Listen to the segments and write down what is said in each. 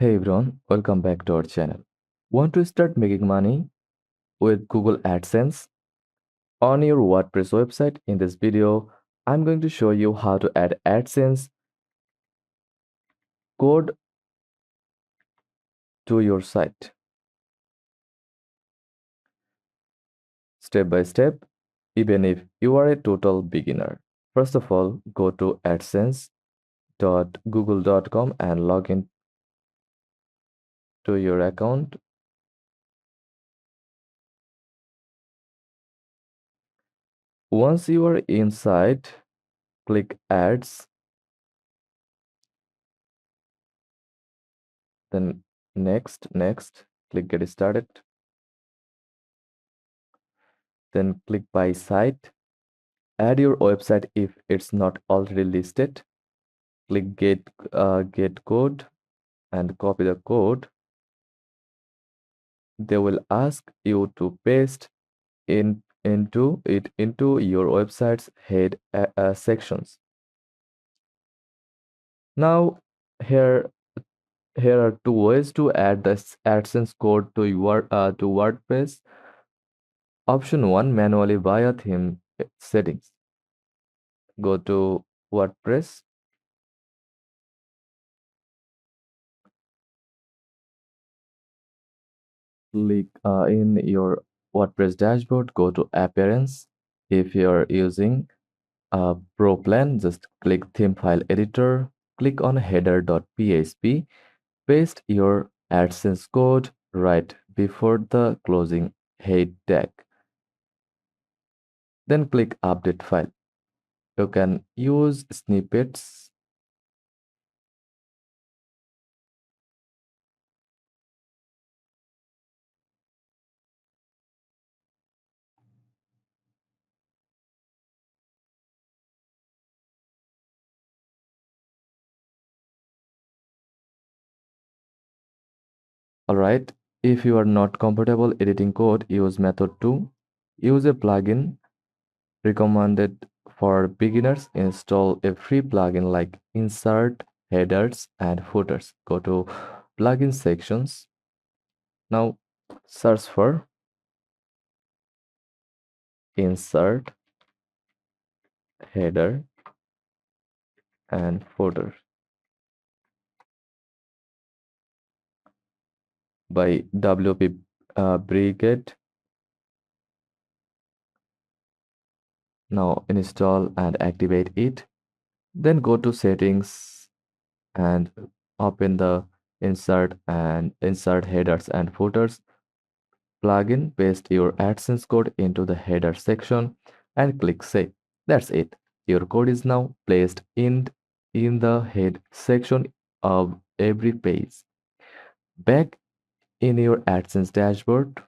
Hey everyone, welcome back to our channel. Want to start making money with Google AdSense on your WordPress website? In this video, I'm going to show you how to add AdSense code to your site step by step, even if you are a total beginner. First of all, go to adsense.google.com and log in to your account. Once you are inside, click Ads, then next, click Get Started. Then click Buy Site. Add your website if it's not already listed. Click Get Code and copy the code. They will ask you to paste into your website's head sections. Now here here are two ways to add this AdSense code to your to WordPress. Option 1, manually via theme settings. Go to WordPress. Click in your WordPress dashboard, go to Appearance. If you're using a Pro plan, just click Theme File Editor, click on header.php, paste your AdSense code right before the closing head tag. Then click Update File. You can use snippets. Alright, if you are not comfortable editing code, use method 2. Use a plugin recommended for beginners. Install a free plugin like Insert Headers and Footers. Go to Plugin sections. Now search for Insert Header and Footer by WP Brigade. Now install and activate it. Then go to Settings and open the Insert Headers and Footers plugin. Paste your AdSense code into the header section and click Save. That's it. Your code is now placed in the head section of every page. Back in your AdSense dashboard,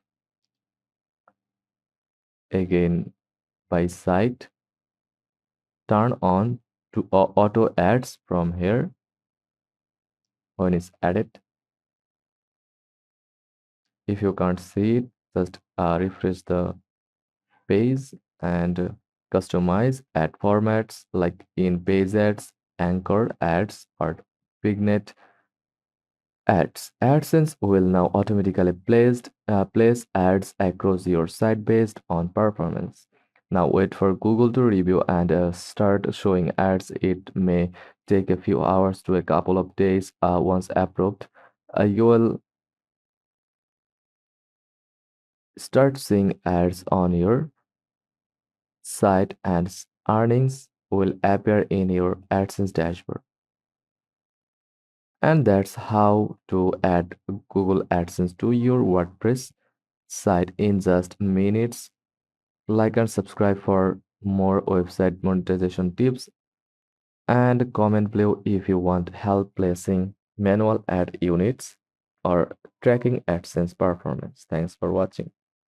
again by site, turn on to auto ads from here when it's added. If you can't see it, just refresh the page and customize ad formats like in page ads, anchor ads, or vignette ads. AdSense will now automatically place ads across your site based on performance. Now wait for Google to review and start showing ads. It may take a few hours to a couple of days. Once approved, you will start seeing ads on your site and earnings will appear in your AdSense dashboard. And that's how to add Google AdSense to your WordPress site in just minutes. Like and subscribe for more website monetization tips and comment below if you want help placing manual ad units or tracking AdSense performance. Thanks for watching.